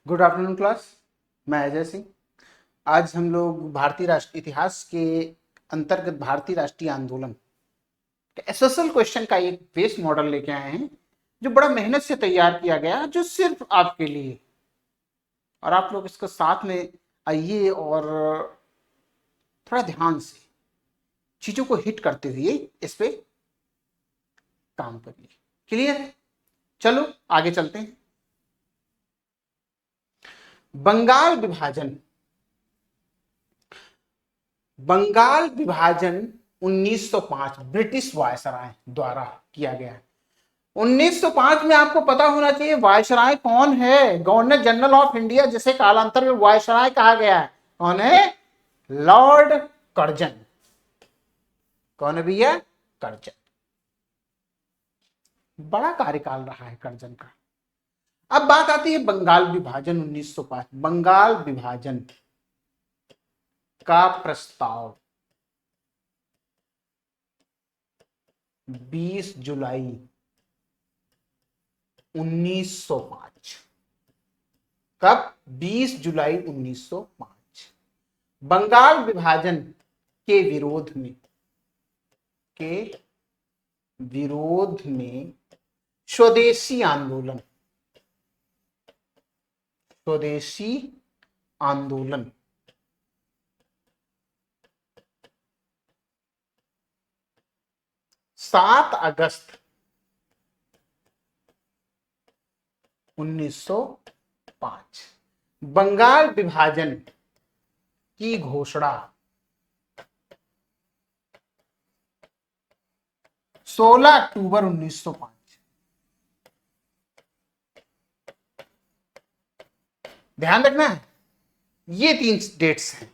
Good afternoon class. मैं अजय सिंह। आज हम लोग भारतीय राष्ट्रीय इतिहास के अंतर्गत भारतीय राष्ट्रीय आंदोलन के एसएसएल क्वेश्चन का एक बेस मॉडल लेके आए हैं, जो बड़ा मेहनत से तैयार किया गया है, जो सिर्फ आपके लिए। और आप लोग इसको साथ में आइए और थोड़ा ध्यान से चीजों को हिट करते हुए इस पे काम करिए। क्लियर है? चलो आगे चलते हैं। बंगाल विभाजन 1905 ब्रिटिश वायसराय द्वारा किया गया है। 1905 में आपको पता होना चाहिए वायसराय कौन है। गवर्नर जनरल ऑफ इंडिया, जिसे कालांतर में वायसराय कहा गया है, कौन है? Lord Curzon. कौन है भैया? कर्जन। बड़ा कार्यकाल रहा है कर्जन का। अब बात आती है बंगाल विभाजन 1905। बंगाल विभाजन का प्रस्ताव 20 जुलाई 1905। कब? 20 जुलाई 1905। बंगाल विभाजन के विरोध में स्वदेशी आंदोलन 7 अगस्त 1905। बंगाल विभाजन की घोषणा 16 अक्टूबर 1905। ध्यान रखना है, ये 3 डेट्स हैं,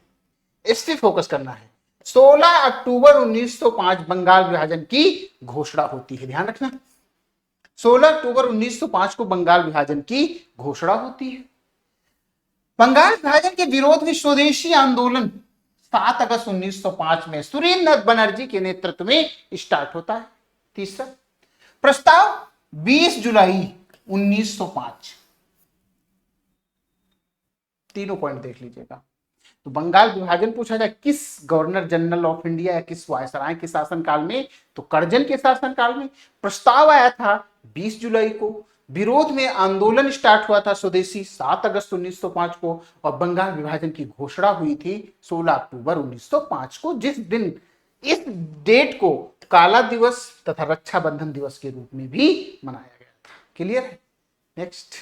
इस पे फोकस करना है। 16 अक्टूबर 1905 बंगाल विभाजन की घोषणा होती है। ध्यान रखना, 16 अक्टूबर 1905 को बंगाल विभाजन की घोषणा होती है। बंगाल विभाजन के विरोध में स्वदेशी आंदोलन 7 अगस्त 1905 में सुरेंद्र बनर्जी के नेतृत्व में स्टार्ट होता है। तीसरा प्रस्ताव 20 जुलाई 1905। तीनों पॉइंट देख लीजिएगा। तो बंगाल विभाजन पूछा जाए किस गवर्नर जनरल ऑफ इंडिया या किस वायसराय के शासनकाल में, तो कर्जन के शासनकाल में। प्रस्ताव आया था 20 जुलाई को। विरोध में आंदोलन स्टार्ट हुआ था स्वदेशी 7 अगस्त 1905 को, और बंगाल विभाजन की घोषणा हुई थी 16 अक्टूबर 1905 को, जिस दिन इस डेट को काला दिवस तथा रक्षाबंधन दिवस के रूप में भी मनाया गया था। क्लियर है? नेक्स्ट,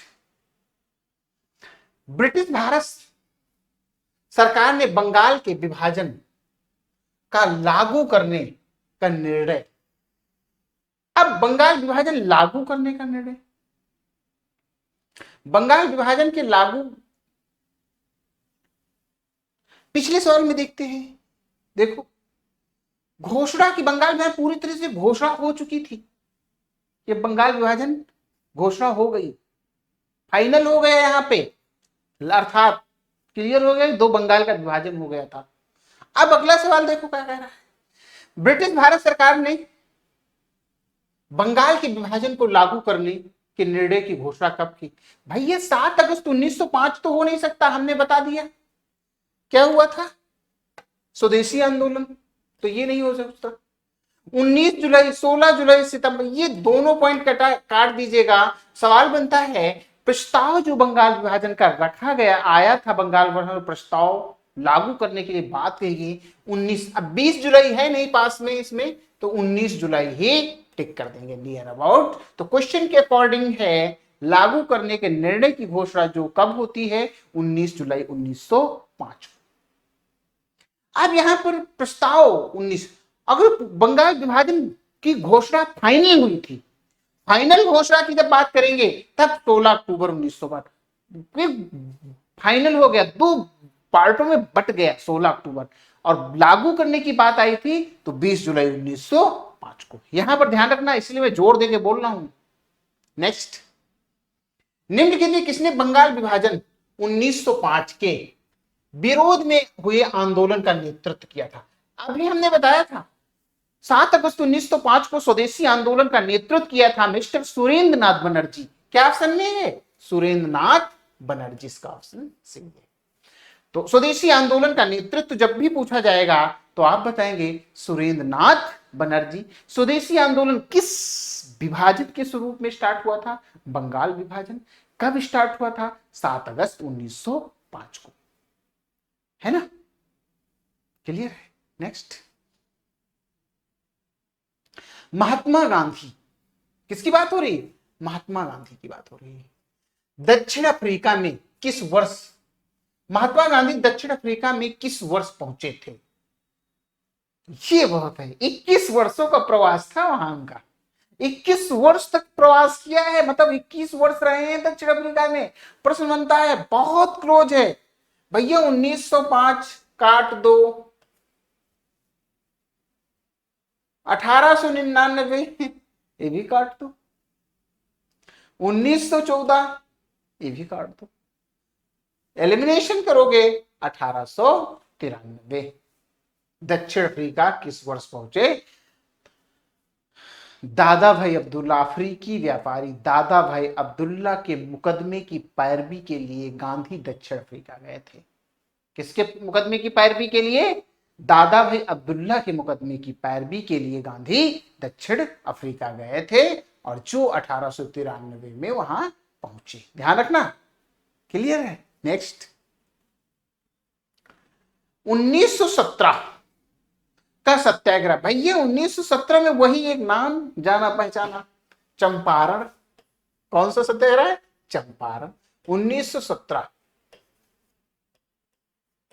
ब्रिटिश भारत सरकार ने बंगाल के विभाजन का लागू करने का निर्णय। अब बंगाल विभाजन लागू करने का निर्णय, बंगाल विभाजन के लागू पिछले सवाल में देखते हैं। देखो, घोषणा की बंगाल विभाजन पूरी तरह से घोषणा हो चुकी थी। ये बंगाल विभाजन घोषणा हो गई, फाइनल हो गया यहां पे, अर्थात क्लियर हो गया, 2 बंगाल का विभाजन हो गया था। अब अगला सवाल देखो क्या कह रहा है। ब्रिटिश भारत सरकार ने बंगाल के विभाजन को लागू करने के निर्णय की घोषणा कब की? भाई ये 7 अगस्त 1905 तो हो नहीं सकता, हमने बता दिया। क्या हुआ था? स्वदेशी आंदोलन, तो ये नहीं हो सकता। 19 जुलाई, 16 जुलाई, सितंबर, ये दोनों पॉइंट काट दीजिएगा। सवाल बनता है, प्रस्ताव जो बंगाल विभाजन का रखा गया, आया था बंगाल विभाजन प्रस्ताव लागू करने के लिए बात कही गई 19, अब 20 जुलाई है नहीं पास में इसमें, तो 19 जुलाई ही टिक कर देंगे नियर अबाउट। तो क्वेश्चन के अकॉर्डिंग है लागू करने के निर्णय की घोषणा जो कब होती है? 19 जुलाई 1905। अब यहां पर प्रस्ताव 19, अगर बंगाल विभाजन की घोषणा फाइनल हुई थी, फाइनल घोषणा की जब बात करेंगे तब 16 अक्टूबर 1905 फाइनल हो गया, 2 पार्टों में बट गया 16 अक्टूबर, और लागू करने की बात आई थी तो 20 जुलाई 1905 को। यहां पर ध्यान रखना, इसलिए मैं जोर देके बोल रहा हूं। नेक्स्ट, निम्नलिखित में किसने बंगाल विभाजन 1905 के विरोध में हुए आंदोलन का नेतृत्व किया था? अभी हमने बताया था 7 अगस्त 1905 को स्वदेशी आंदोलन का नेतृत्व किया था मिस्टर सुरेंद्र नाथ बनर्जी। क्या ऑप्शन में है? सुरेंद्र नाथ बनर्जी, इसका ऑप्शन सी है। तो स्वदेशी आंदोलन का नेतृत्व जब भी पूछा जाएगा तो आप बताएंगे सुरेंद्र नाथ बनर्जी। स्वदेशी आंदोलन किस विभाजन के स्वरूप में स्टार्ट हुआ था? बंगाल विभाजन। कब स्टार्ट हुआ था? 7 अगस्त 1905 को, है ना? क्लियर है? नेक्स्ट, महात्मा गांधी, किसकी बात हो रही है? महात्मा गांधी की बात हो रही है। दक्षिण अफ्रीका में किस वर्ष महात्मा गांधी दक्षिण अफ्रीका में किस वर्ष पहुंचे थे? ये बहुत है, 21 वर्षों का प्रवास था वहां उनका। 21 वर्ष तक प्रवास किया है, मतलब 21 वर्ष रहे हैं दक्षिण अफ्रीका में। प्रश्न बनता है, बहुत क्लोज है भैया। 1905 काट दो, 1899 ये भी काट दो, 1914 ये भी काट दो, एलिमिनेशन करोगे 1893। दक्षिण अफ्रीका किस वर्ष पहुंचे? दादा भाई अब्दुल्ला, अफ्रीकी व्यापारी दादा भाई अब्दुल्ला के मुकदमे की पैरवी के लिए गांधी दक्षिण अफ्रीका गए थे। किसके मुकदमे की पैरवी के लिए? दादा भाई अब्दुल्ला के मुकदमे की पैरवी के लिए गांधी दक्षिण अफ्रीका गए थे, और जो 1893 में वहां पहुंचे। ध्यान रखना, क्लियर है? नेक्स्ट, 1917 का सत्याग्रह। भैया 1917 में वही एक नाम जाना पहचाना, चंपारण। कौन सा सत्याग्रह है? चंपारण। 1917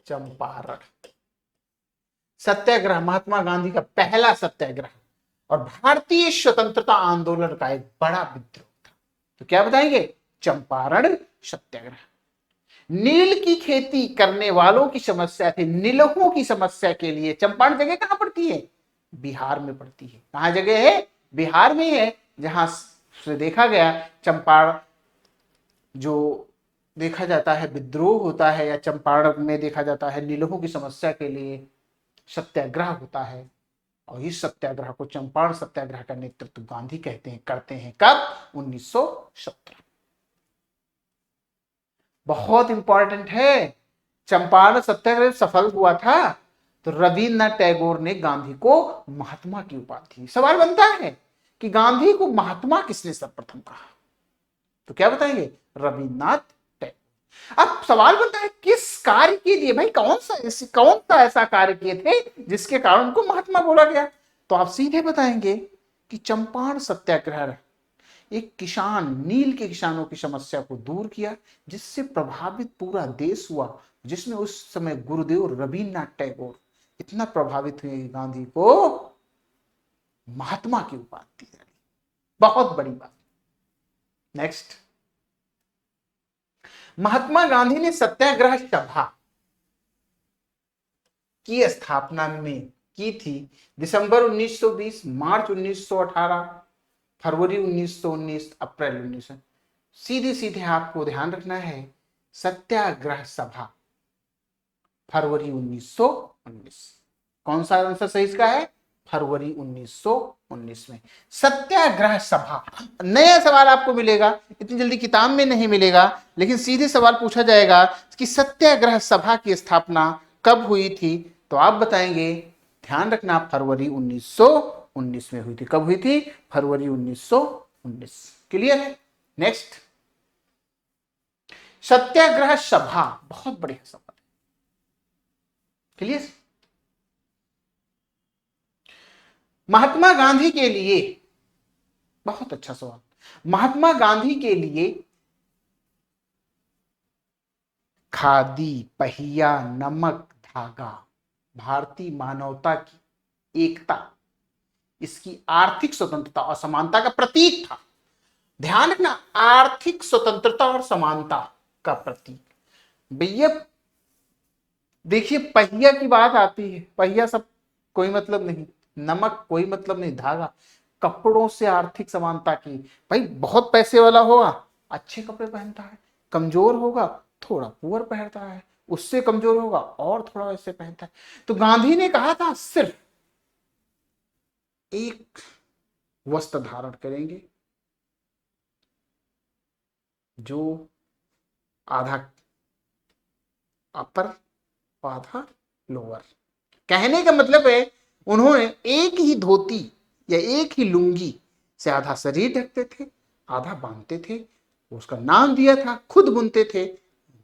चंपारण सत्याग्रह महात्मा गांधी का पहला सत्याग्रह और भारतीय स्वतंत्रता आंदोलन का एक बड़ा विद्रोह था। तो क्या बताएंगे? चंपारण सत्याग्रह। नील की खेती करने वालों की समस्या थी, नीलहों की समस्या के लिए। चंपारण जगह कहां पड़ती है? बिहार में पड़ती है। कहां जगह है? बिहार में है। जहां से देखा गया चंपारण, जो देखा जाता है विद्रोह होता है, या चंपारण में देखा जाता है नीलहों की समस्या के लिए सत्याग्रह होता है। और इस सत्याग्रह को चंपारण सत्याग्रह का नेतृत्व गांधी करते हैं। कब? 1917। बहुत इंपॉर्टेंट है। चंपारण सत्याग्रह सफल हुआ था तो रविन्द्रनाथ टैगोर ने गांधी को महात्मा की उपाधि दी। सवाल बनता है कि गांधी को महात्मा किसने सर्वप्रथम कहा? तो क्या बताएंगे? रविन्द्रनाथ टैगोर। अब सवाल बनता है किस कार्य के लिए? भाई कौन सा ऐसा कार्य किए थे जिसके कारण उनको महात्मा बोला गया? तो आप सीधे बताएंगे कि चंपारण सत्याग्रह एक किसान, नील के किसानों की समस्या को दूर किया, जिससे प्रभावित पूरा देश हुआ, जिसमें उस समय गुरुदेव रविन्द्रनाथ टैगोर इतना प्रभावित हुए, गांधी को महात्मा की उपाधि दी। बहुत बड़ी बात। नेक्स्ट, महात्मा गांधी ने सत्याग्रह सभा की स्थापना में की थी दिसंबर 1920, मार्च 1918, फरवरी 1919, अप्रैल 19। सीधे सीधे आपको ध्यान रखना है, सत्याग्रह सभा फरवरी 1919। कौन सा आंसर सही इसका है? फरवरी 1919 में सत्याग्रह सभा। नया सवाल आपको मिलेगा, इतनी जल्दी किताब में नहीं मिलेगा, लेकिन सीधे सवाल पूछा जाएगा कि सत्याग्रह सभा की स्थापना कब हुई थी? तो आप बताएंगे, ध्यान रखना, फरवरी 1919 में हुई थी। कब हुई थी? फरवरी 1919। क्लियर है? नेक्स्ट, सत्याग्रह सभा बहुत बढ़िया सवाल है। क्लियर? महात्मा गांधी के लिए, बहुत अच्छा सवाल, महात्मा गांधी के लिए खादी, पहिया, नमक, धागा भारतीय मानवता की एकता, इसकी आर्थिक स्वतंत्रता और समानता का प्रतीक था। ध्यान रखना, आर्थिक स्वतंत्रता और समानता का प्रतीक। भैया देखिए, पहिया की बात आती है, पहिया सब कोई मतलब नहीं, नमक कोई मतलब नहीं, धागा कपड़ों से आर्थिक समानता की। भाई बहुत पैसे वाला होगा अच्छे कपड़े पहनता है, कमजोर होगा थोड़ा पुअर पहनता है, उससे कमजोर होगा और थोड़ा वैसे पहनता है। तो गांधी ने कहा था सिर्फ एक वस्त्र धारण करेंगे जो आधा अपर, आधा लोअर। कहने का मतलब है उन्होंने एक ही धोती या एक ही लुंगी से आधा शरीर ढकते थे, आधा बांधते थे, उसका नाम दिया था, खुद बुनते थे।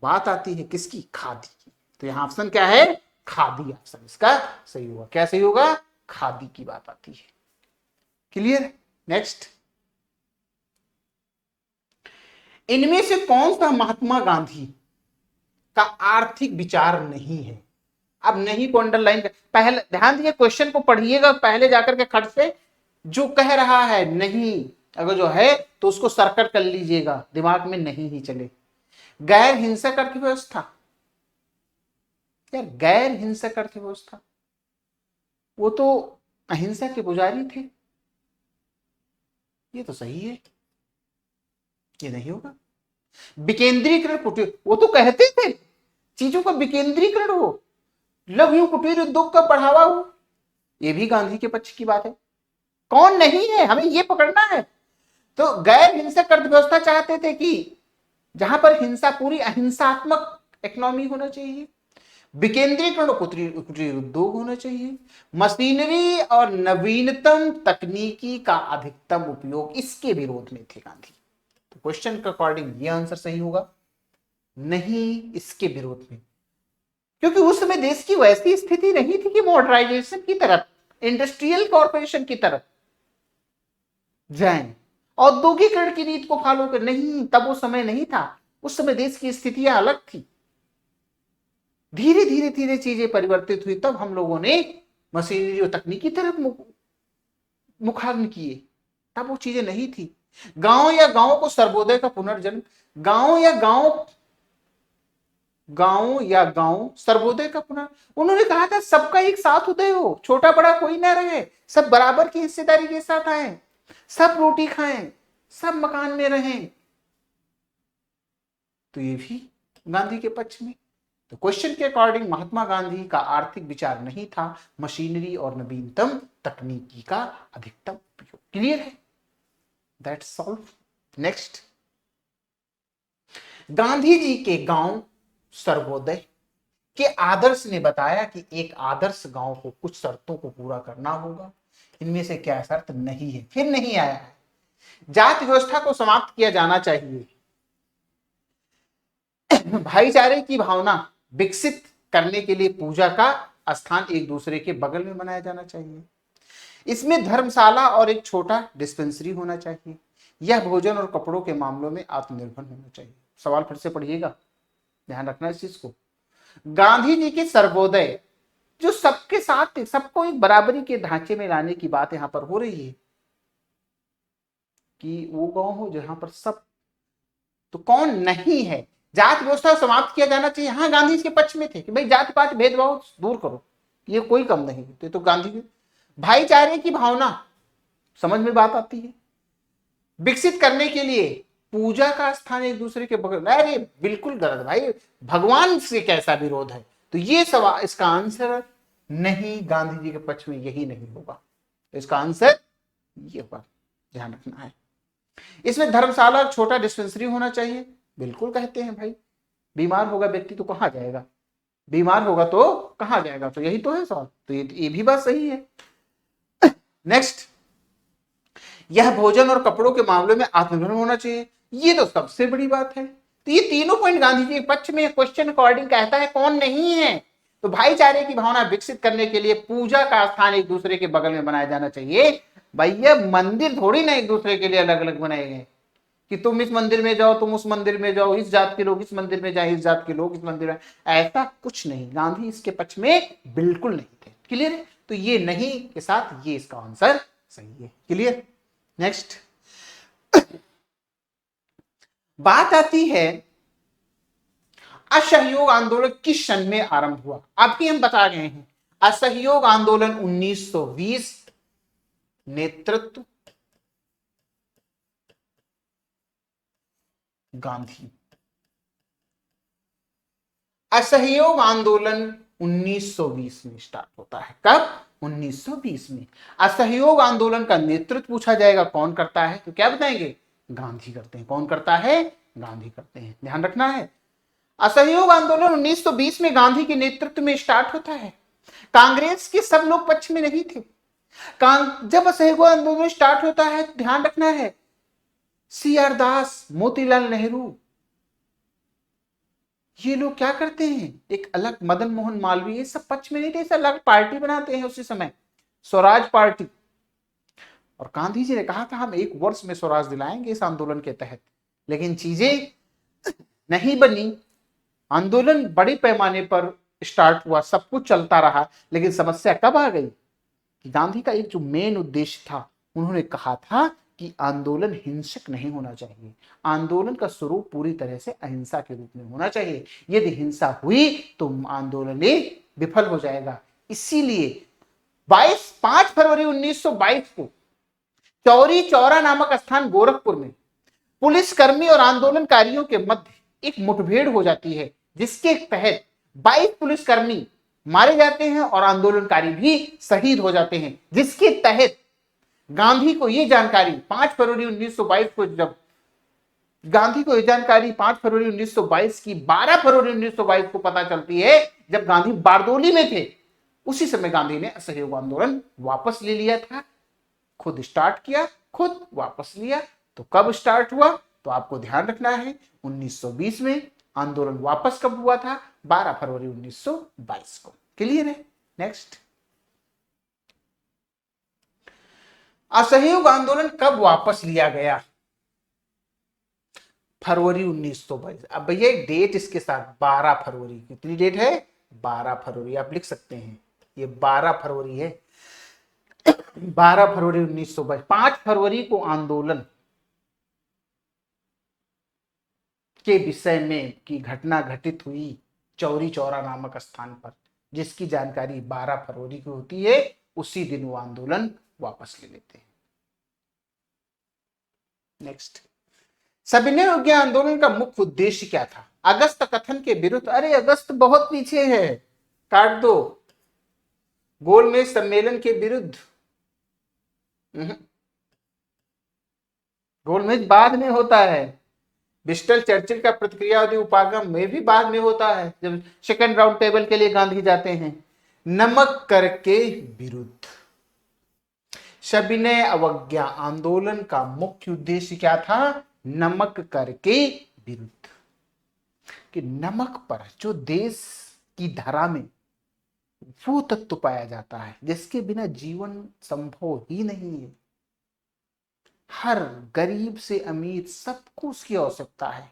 बात आती है किसकी? खादी की। तो यहां ऑप्शन क्या है? खादी ऑप्शन इसका सही होगा। क्या सही होगा? खादी की बात आती है। क्लियर? नेक्स्ट, इनमें से कौन सा महात्मा गांधी का आर्थिक विचार नहीं है? अब नहीं को अंडरलाइन कर, पहले ध्यान दिए क्वेश्चन को पढ़िएगा, पहले जाकर के खट से जो कह रहा है नहीं, अगर जो है तो उसको सर्कल कर लीजिएगा, दिमाग में नहीं ही चले। गैर हिंसक अर्थव्यवस्था, यार गैर हिंसक अर्थव्यवस्था, वो तो अहिंसा के पुजारी थे। ये तो सही है, ये नहीं होगा। विकेंद्रीकरण कुटीर, वो तो कहते थे चीजों का विकेंद्रीकरण हो, लघु कुटीर उद्योग का बढ़ावा हो, ये भी गांधी के पक्ष की बात है। कौन नहीं है, हमें ये पकड़ना है। तो गैर हिंसक अर्थव्यवस्था चाहते थे कि जहां पर हिंसा, पूरी अहिंसात्मक इकोनॉमी होना चाहिए, विकेंद्रीकरण कुटीर उद्योग होना चाहिए, मशीनरी और नवीनतम तकनीकी का अधिकतम उपयोग, इसके विरोध में थे गांधी। तो क्वेश्चन के अकॉर्डिंग ये आंसर सही होगा, नहीं इसके विरोध में, क्योंकि उस समय देश की वैसी स्थिति नहीं थी कि मॉडर्नाइजेशन की तरफ, इंडस्ट्रियल कॉर्पोरेशन की तरफ जाएं, औद्योगिकरण की नीति को फॉलो कर, नहीं, तब वो समय नहीं था। उस समय देश की स्थितियां अलग थी। धीरे धीरे धीरे चीजें परिवर्तित हुई, तब हम लोगों ने मशीनरी और तकनीकी तरफ मुखाग्न किए, तब वो चीजें नहीं थी। गांव या गांव को सर्वोदय का पुनर्जन्म, गांव या गांव सर्वोदय का उन्होंने कहा था सबका एक साथ उदय हो, छोटा बड़ा कोई ना रहे, सब बराबर की हिस्सेदारी के साथ आए, सब रोटी खाएं, सब मकान में रहें। तो ये भी गांधी के पक्ष में। तो क्वेश्चन के अकॉर्डिंग महात्मा गांधी का आर्थिक विचार नहीं था मशीनरी और नवीनतम तकनीकी का अधिकतम उपयोग। क्लियर है? That's solve. Next, Gandhi ji के गांव सर्वोदय के आदर्श ने बताया कि एक आदर्श गांव को कुछ शर्तों को पूरा करना होगा। इनमें से क्या शर्त नहीं है? फिर नहीं आया है। जाति व्यवस्था को समाप्त किया जाना चाहिए, भाईचारे की भावना विकसित करने के लिए पूजा का स्थान एक दूसरे के बगल में बनाया जाना चाहिए, इसमें धर्मशाला और एक छोटा डिस्पेंसरी होना चाहिए, यह भोजन और कपड़ों के मामलों में आत्मनिर्भर होना चाहिए। सवाल फिर से पढ़िएगा, ध्यान रखना इस चीज को। गांधी जी के सर्वोदय जो सबके साथ, सबको एक बराबरी के ढांचे में लाने की बात यहां पर हो रही है कि वो गांव हो जहां पर सब, तो कौन नहीं है? जाति व्यवस्था समाप्त किया जाना चाहिए, हाँ गांधी इसके पक्ष में थे कि भाई जाति पात भेदभाव दूर करो, ये कोई कम नहीं है। तो गांधी भाईचारे की भावना, समझ में बात आती है, विकसित करने के लिए पूजा का स्थान एक दूसरे के बगल, अरे बिल्कुल गलत भाई, भगवान से कैसा विरोध है? तो ये सवाल, इसका आंसर नहीं, गांधी जी के पक्ष में यही नहीं होगा, तो इसका आंसर ये होगा, ध्यान रखना है। इसमें धर्मशाला और छोटा डिस्पेंसरी होना चाहिए, बिल्कुल कहते हैं भाई, बीमार होगा व्यक्ति तो कहां जाएगा, बीमार होगा तो कहां जाएगा, तो यही तो है सवाल, तो ये भी बात सही है। नेक्स्ट, यह भोजन और कपड़ों के मामले में आत्मनिर्भर होना चाहिए, ये तो सबसे बड़ी बात है। तो ये तीनों पॉइंट गांधी जी के पक्ष में क्वेश्चन अकॉर्डिंग कहता है, कौन नहीं है? तो भाईचारे की भावना विकसित करने के लिए पूजा का स्थान एक दूसरे के बगल में बनाया जाना चाहिए। भैया मंदिर थोड़ी ना एक दूसरे के लिए अलग अलग बनाए गए कि तुम इस मंदिर में जाओ, तुम उस मंदिर में जाओ, इस जात के लोग इस मंदिर में जाए, इस जात के लोग इस मंदिर में, ऐसा कुछ नहीं, गांधी इसके पक्ष में बिल्कुल नहीं थे। क्लियर है? तो ये नहीं के साथ ये इसका आंसर सही है। क्लियर? नेक्स्ट, बात आती है असहयोग आंदोलन किस सन में आरंभ हुआ? आपकी हम बता गए हैं, असहयोग आंदोलन 1920, नेतृत्व गांधी। असहयोग आंदोलन 1920 में स्टार्ट होता है। कब? 1920 में। असहयोग आंदोलन का नेतृत्व पूछा जाएगा कौन करता है, तो क्या बताएंगे? गांधी करते हैं। कौन करता है? गांधी करते हैं, ध्यान रखना है। असहयोग आंदोलन 1920 में गांधी के नेतृत्व में स्टार्ट होता है। कांग्रेस के सब लोग पक्ष में नहीं थे। जब असहयोग आंदोलन स्टार्ट होता है, ध्यान रखना है, सी आर दास, मोतीलाल नेहरू, ये लोग क्या करते हैं, एक अलग, मदन मोहन मालवीय, ये सब पक्ष में नहीं थे, सब अलग पार्टी बनाते हैं उसी समय, स्वराज पार्टी। और गांधी जी ने कहा था हम 1 वर्ष में स्वराज दिलाएंगे इस आंदोलन के तहत, लेकिन चीजें नहीं बनी। आंदोलन बड़े पैमाने पर स्टार्ट हुआ, सब कुछ चलता रहा, लेकिन समस्या कब आ गई कि गांधी का एक जो मेन उद्देश्य था, उन्होंने कहा था कि आंदोलन हिंसक नहीं होना चाहिए, आंदोलन का स्वरूप पूरी तरह से अहिंसा के रूप में होना चाहिए, यदि हिंसा हुई तो आंदोलन विफल हो जाएगा। इसीलिए 5 फरवरी 1922 को चौरी चौरा नामक स्थान गोरखपुर में पुलिसकर्मी और आंदोलनकारियों के मध्य एक मुठभेड़ हो जाती है, जिसके तहत 22 पुलिसकर्मी मारे जाते हैं और आंदोलनकारी भी शहीद हो जाते हैं, जिसके तहत गांधी को यह जानकारी 5 फरवरी 1922 को, जब गांधी को यह जानकारी 5 फरवरी 1922 की 12 फरवरी 1922 को पता चलती है, जब गांधी बारदोली में थे, उसी समय गांधी ने असहयोग आंदोलन वापस ले लिया था, खुद स्टार्ट किया, खुद वापस लिया। तो कब स्टार्ट हुआ, तो आपको ध्यान रखना है 1920 में। आंदोलन वापस कब हुआ था, 12 फरवरी 1922 को। क्लियर है? नेक्स्ट, असहयोग आंदोलन कब वापस लिया गया, फरवरी 1922। अब भैया एक डेट इसके साथ 12 फरवरी, कितनी डेट है, 12 फरवरी, आप लिख सकते हैं, ये 12 फरवरी है, 12 फरवरी 1922। 5 फरवरी को आंदोलन के विषय में की घटना घटित हुई चौरी चौरा नामक स्थान पर, जिसकी जानकारी 12 फरवरी को होती है, उसी दिन वो आंदोलन वापस ले लेते हैं। नेक्स्ट, सविनय अवज्ञा आंदोलन का मुख्य उद्देश्य क्या था, अगस्त कथन के विरुद्ध। अरे अगस्त बहुत पीछे है, काट दो, गोलमेज सम्मेलन के विरुद्ध, गोलमेज बाद में होता है, ब्रिस्टल चर्चिल का प्रतिक्रियावादी उपागम में भी बाद में होता है, जब सेकंड राउंड टेबल के लिए गांधी जाते हैं। नमक कर के विरुद्ध, सविनय अवज्ञा आंदोलन का मुख्य उद्देश्य क्या था, नमक कर के विरुद्ध, कि नमक पर जो देश की धारा में वो तत्व पाया जाता है जिसके बिना जीवन संभव ही नहीं है। हर गरीब से अमीर सबको उसकी आवश्यकता है,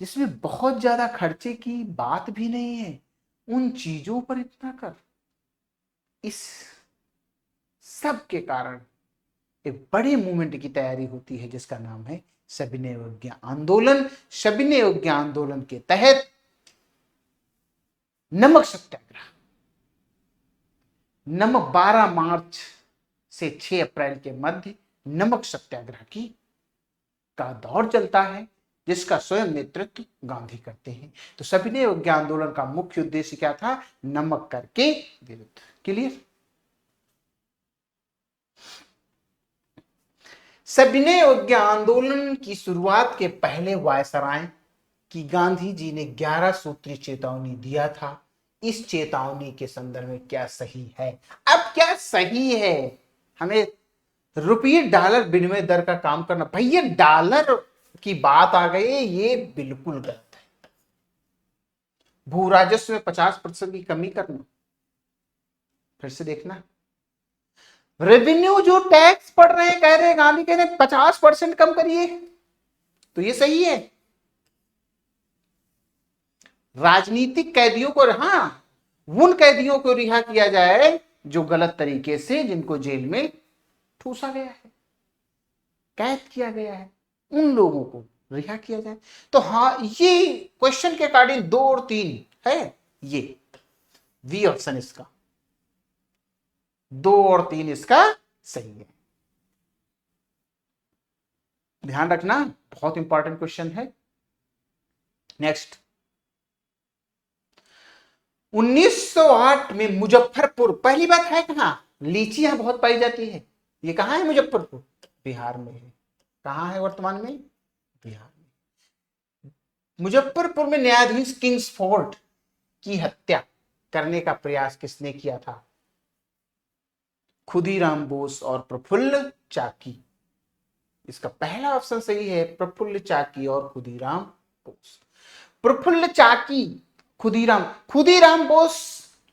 जिसमें बहुत ज्यादा खर्चे की बात भी नहीं है, उन चीजों पर इतना कर। इस सब के कारण एक बड़े मूवमेंट की तैयारी होती है जिसका नाम है सविनय अवज्ञा आंदोलन। सविनय अवज्ञा आंदोलन के तहत नमक सत्याग्रह, 12 मार्च से 6 अप्रैल के मध्य नमक सत्याग्रह की का दौर चलता है, जिसका स्वयं नेतृत्व गांधी करते हैं। तो सविनय अवज्ञा आंदोलन का मुख्य उद्देश्य क्या था, नमक कर के विरुद्ध। क्लियर? सविनय अवज्ञा आंदोलन की शुरुआत के पहले वायसराय की गांधी जी ने 11 सूत्री चेतावनी दिया था। इस चेतावनी के संदर्भ में क्या सही है? अब क्या सही है, हमें रुपये डॉलर विनिमय दर का काम करना। भैया डॉलर की बात आ गई, ये बिल्कुल गलत है। भू राजस्व में 50% की कमी करना, फिर से देखना, रेवेन्यू जो टैक्स पड़ रहे हैं, कह रहे हैं गांधी कह रहे हैं 50% कम करिए, तो ये सही है। राजनीतिक कैदियों को, हाँ, उन कैदियों को रिहा किया जाए जो गलत तरीके से, जिनको जेल में ठूसा गया है, कैद किया गया है, उन लोगों को रिहा किया जाए। तो हाँ, ये क्वेश्चन के अकॉर्डिंग 2 और 3 है, ये वी ऑप्शन इसका 2 और 3 इसका सही है। ध्यान रखना, बहुत इंपॉर्टेंट क्वेश्चन है। नेक्स्ट, 1908 में मुजफ्फरपुर, पहली बात है कहां, लीची यहां बहुत पाई जाती है, ये कहां है, मुजफ्फरपुर बिहार में है। कहां है वर्तमान में, बिहार में। मुजफ्फरपुर में न्यायाधीश किंग्सफोर्ड की हत्या करने का प्रयास किसने किया था? खुदीराम बोस और प्रफुल्ल चाकी। इसका पहला ऑप्शन सही है, प्रफुल्ल चाकी और खुदीराम बोस। प्रफुल्ल चाकी, खुदीराम बोस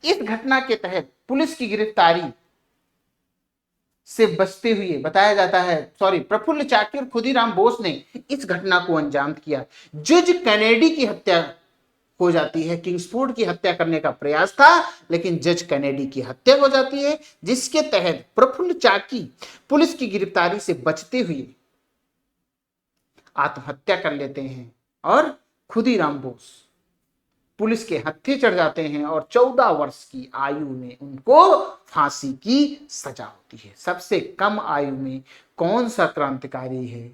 इस घटना के तहत पुलिस की गिरफ्तारी से बचते हुए बताया जाता है, सॉरी, प्रफुल्ल चाकी और खुदीराम बोस ने इस घटना को अंजाम किया। जज कैनेडी की हत्या हो जाती है, किंग्सफोर्ड की हत्या करने का प्रयास था लेकिन जज कैनेडी की हत्या हो जाती है, जिसके तहत प्रफुल्ल चाकी पुलिस की गिरफ्तारी से बचते हुए आत्महत्या कर लेते हैं और खुदीराम बोस पुलिस के हत्थे चढ़ जाते हैं और 14 वर्ष की आयु में उनको फांसी की सजा होती है। सबसे कम आयु में कौन सा क्रांतिकारी है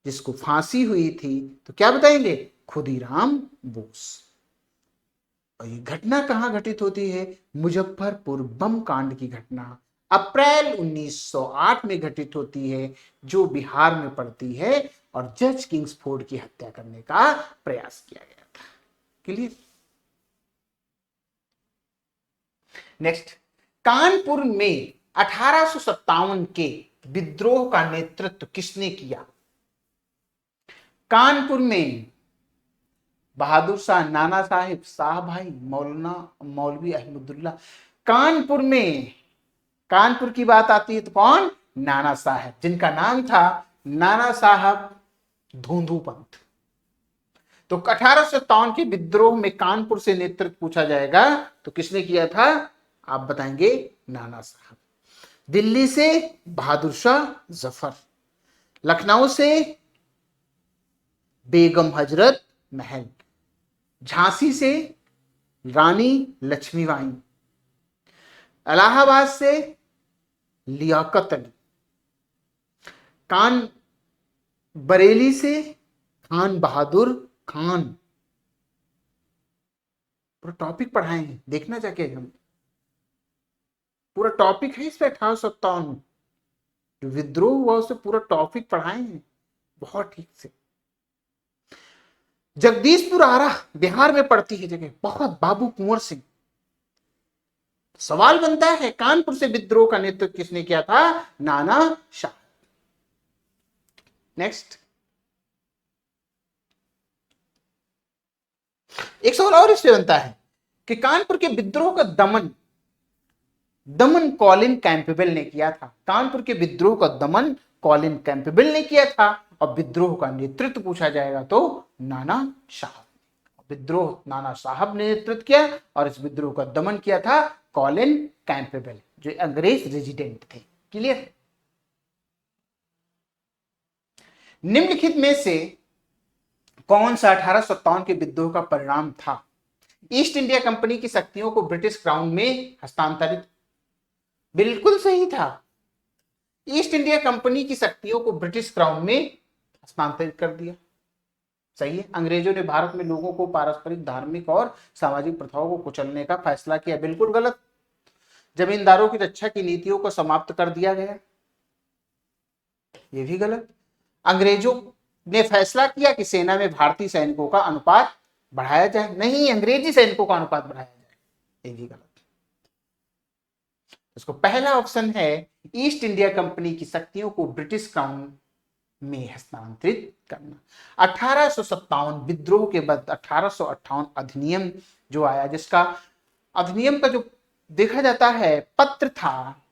जिसको फांसी हुई थी? तो क्या बताएंगे? खुदीराम बोस। और ये घटना कहां घटित होती है? मुजफ्फरपुर बम कांड की घटना अप्रैल 1908 में घटित होती है, जो बिहार में पड़ती है, और जज किंग्सफोर्ड की हत्या करने का प्रयास किया गया था। क्लियर? नेक्स्ट, कानपुर में 1857 के विद्रोह का नेतृत्व किसने किया? कानपुर में बहादुर शाह, नाना साहिब, शाह भाई, मौलवी अहमदुल्ला। कानपुर की बात आती है तो कौन? नाना साहब, जिनका नाम था नाना साहब धूंधू पंत। तो 1857 के विद्रोह में कानपुर से नेतृत्व पूछा जाएगा तो किसने किया था? आप बताएंगे, नाना साहब। दिल्ली से बहादुर शाह जफर, लखनऊ से बेगम हजरत महल, झांसी से रानी लक्ष्मीबाई, इलाहाबाद से लियाकत अली, बरेली से खान बहादुर खान। पूरा टॉपिक पढ़ाए हैं, देखना जाके हम, पूरा टॉपिक है इस पे 1857 जो विद्रोह हुआ उसे पूरा टॉपिक पढ़ाए हैं बहुत ठीक से। जगदीशपुर आरा बिहार में पड़ती है जगह, बहुत बाबू कुंवर सिंह। सवाल बनता है कानपुर से विद्रोह का नेतृत्व किसने किया था? नाना शाह। नेक्स्ट, एक सवाल और इससे बनता है कि कानपुर के विद्रोह का दमन कॉलिन कैंपबेल ने किया था। कानपुर के विद्रोह का दमन कॉलिन कैंपबेल ने किया था और विद्रोह का नेतृत्व पूछा जाएगा तो नाना साहब। विद्रोह नाना साहब ने नेतृत्व किया और इस विद्रोह का दमन किया था कॉलिन कैंपबेल, जो अंग्रेज रेजिडेंट थे। क्लियर? निम्नलिखित में से कौन सा 1857 के विद्रोह का परिणाम था? ईस्ट इंडिया कंपनी की शक्तियों को ब्रिटिश क्राउन में हस्तांतरित। बिल्कुल सही था, ईस्ट इंडिया कंपनी की शक्तियों को ब्रिटिश क्राउन में हस्तांतरित कर दिया। सही है। अंग्रेजों ने भारत में लोगों को पारस्परिक धार्मिक और सामाजिक प्रथाओं को कुचलने का फैसला किया। बिल्कुल गलत। जमींदारों की रक्षा की नीतियों को समाप्त कर दिया गया, यह भी गलत। अंग्रेजों ने फैसला किया कि सेना में भारतीय सैनिकों का अनुपात बढ़ाया जाए, नहीं अंग्रेजी सैनिकों का अनुपात बढ़ाया जाए, यह भी गलत। इसको पहला ऑप्शन है, ईस्ट इंडिया कंपनी की शक्तियों को ब्रिटिश क्राउन में हस्तांतरित करना। 1857 विद्रोह के बाद 1858 अधिनियम जो आया, जिसका अधिनियम का जो देखा जाता है पत्र था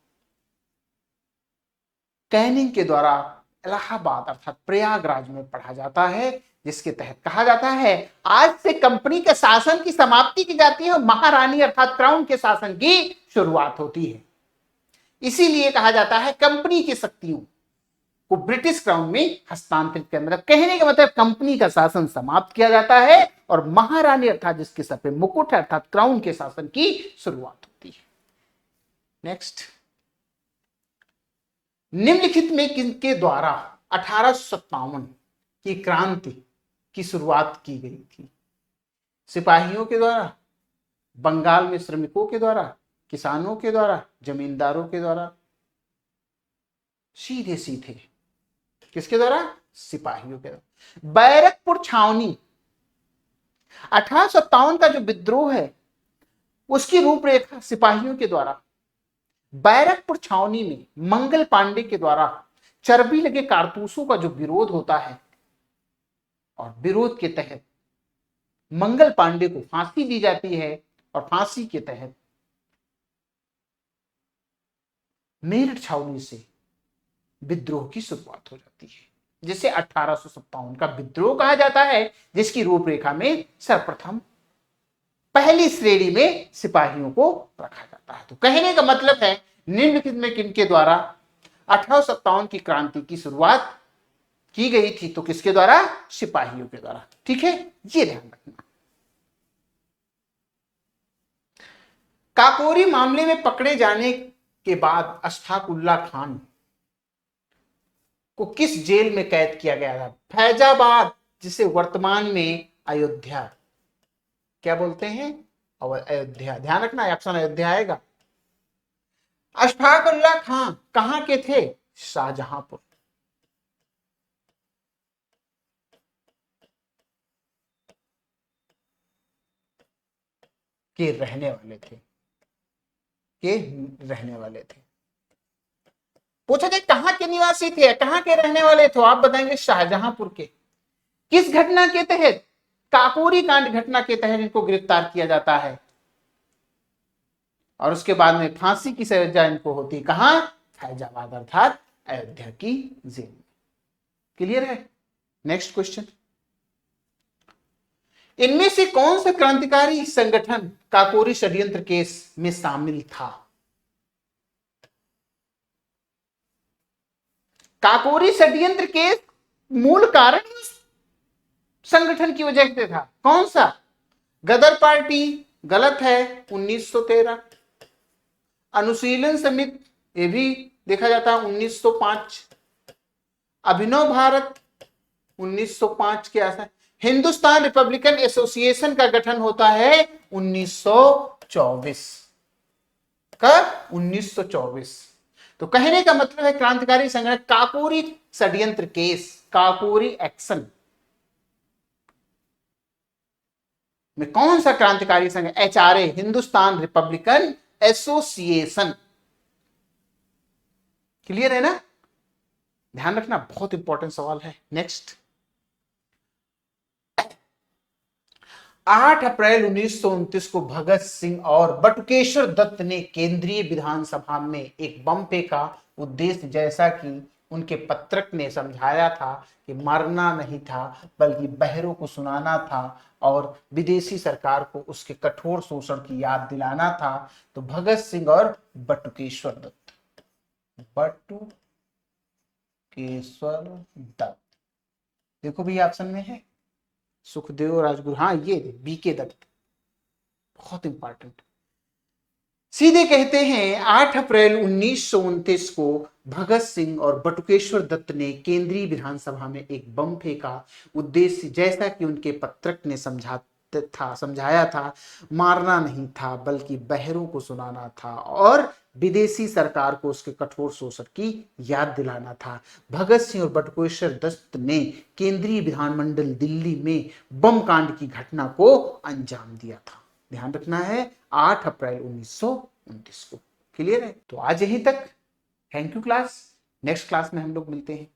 कैनिंग के द्वारा इलाहाबाद अर्थात प्रयागराज में पढ़ा जाता है, जिसके तहत कहा जाता है आज से कंपनी के शासन की समाप्ति की जाती है और महारानी अर्थात क्राउन के शासन की शुरुआत होती है। इसीलिए कहा जाता है कंपनी की शक्तियों को ब्रिटिश क्राउन में हस्तांतरित करना। मतलब कहने का मतलब कंपनी का शासन समाप्त किया जाता है और महारानी अर्थात जिसके सर पे मुकुट है अर्थात क्राउन के शासन की शुरुआत होती है। नेक्स्ट, निम्नलिखित में किनके द्वारा 1857 की क्रांति की शुरुआत की गई थी? सिपाहियों के द्वारा, बंगाल में श्रमिकों के द्वारा, किसानों के द्वारा, जमींदारों के द्वारा? सीधे किसके द्वारा? सिपाहियों के द्वारा। बैरकपुर छावनी 1857 का जो विद्रोह है उसकी रूपरेखा सिपाहियों के द्वारा बैरकपुर छावनी में मंगल पांडे के द्वारा चर्बी लगे कारतूसों का जो विरोध होता है, और विरोध के तहत मंगल पांडे को फांसी दी जाती है, और फांसी के तहत मेरठ छावनी से विद्रोह की शुरुआत हो जाती है, जिसे 1857 का विद्रोह कहा जाता है, जिसकी रूपरेखा में सर्वप्रथम पहली श्रेणी में सिपाहियों को रखा जाता है। तो कहने का मतलब है निम्नलिखित में किनके द्वारा 1857 की क्रांति की शुरुआत की गई थी? तो किसके द्वारा? सिपाहियों के द्वारा। ठीक है, ये ध्यान रखना। काकोरी मामले में पकड़े जाने के बाद अशफाकुल्ला खान को किस जेल में कैद किया गया था? फैजाबाद, जिसे वर्तमान में अयोध्या क्या बोलते हैं? अयोध्या। ध्यान रखना, ऑप्शन अयोध्या आएगा। अशफाकुल्ला खान कहां के थे? शाहजहांपुर के रहने वाले थे, पूछा जाए कहां के निवासी थे, कहां के रहने वाले थे, आप बताएंगे शाहजहांपुर के। किस घटना के तहत? काकोरी कांड घटना के तहत इनको गिरफ्तार किया जाता है, और उसके बाद में फांसी की सजा इनको होती कहां? फैजाबाद अर्थात अयोध्या की जेल में। क्लियर है? नेक्स्ट क्वेश्चन, इनमें से कौन सा क्रांतिकारी संगठन काकोरी षड्यंत्र केस में शामिल था? काकोरी षड्यंत्र केस मूल कारण उस संगठन की वजह से था, कौन सा? गदर पार्टी गलत है, 1913। अनुशीलन समिति, ये भी देखा जाता है 1905। अभिनव भारत 1905 के आसपास। हिंदुस्तान रिपब्लिकन एसोसिएशन का गठन होता है 1924। कब? 1924। तो कहने का मतलब है क्रांतिकारी संगठन काकोरी षड्यंत्र केस, काकोरी एक्शन में कौन सा क्रांतिकारी संगठन? HRA, Hindustan Republican association. Clear है ना? ध्यान रखना, बहुत इंपॉर्टेंट सवाल है। नेक्स्ट, 8 अप्रैल 1929 को भगत सिंह और बटुकेश्वर दत्त ने केंद्रीय विधानसभा में एक बम फेंका। उद्देश्य, जैसा कि उनके पत्रक ने समझाया था, कि मारना नहीं था बल्कि बहरों को सुनाना था और विदेशी सरकार को उसके कठोर शोषण की याद दिलाना था। तो भगत सिंह और बटुकेश्वर दत्त, देखो भी ऑप्शन में है सुखदेव राजगुरु, हाँ ये BK दत्त, बहुत इंपॉर्टेंट। सीधे कहते हैं 8 अप्रैल 1929 को भगत सिंह और बटुकेश्वर दत्त ने केंद्रीय विधानसभा में एक बम फेंका। उद्देश्य, जैसा कि उनके पत्रक ने समझाया था, मारना नहीं था बल्कि बहरों को सुनाना था और विदेशी सरकार को उसके कठोर शोषण की याद दिलाना था। भगत सिंह और बटुकेश्वर दत्त ने केंद्रीय विधानमंडल दिल्ली में बम कांड की घटना को अंजाम दिया था। ध्यान रखना है, 8 अप्रैल 1929 को। क्लियर है? तो आज यहीं तक। Thank you class. Next class में हम लोग मिलते हैं।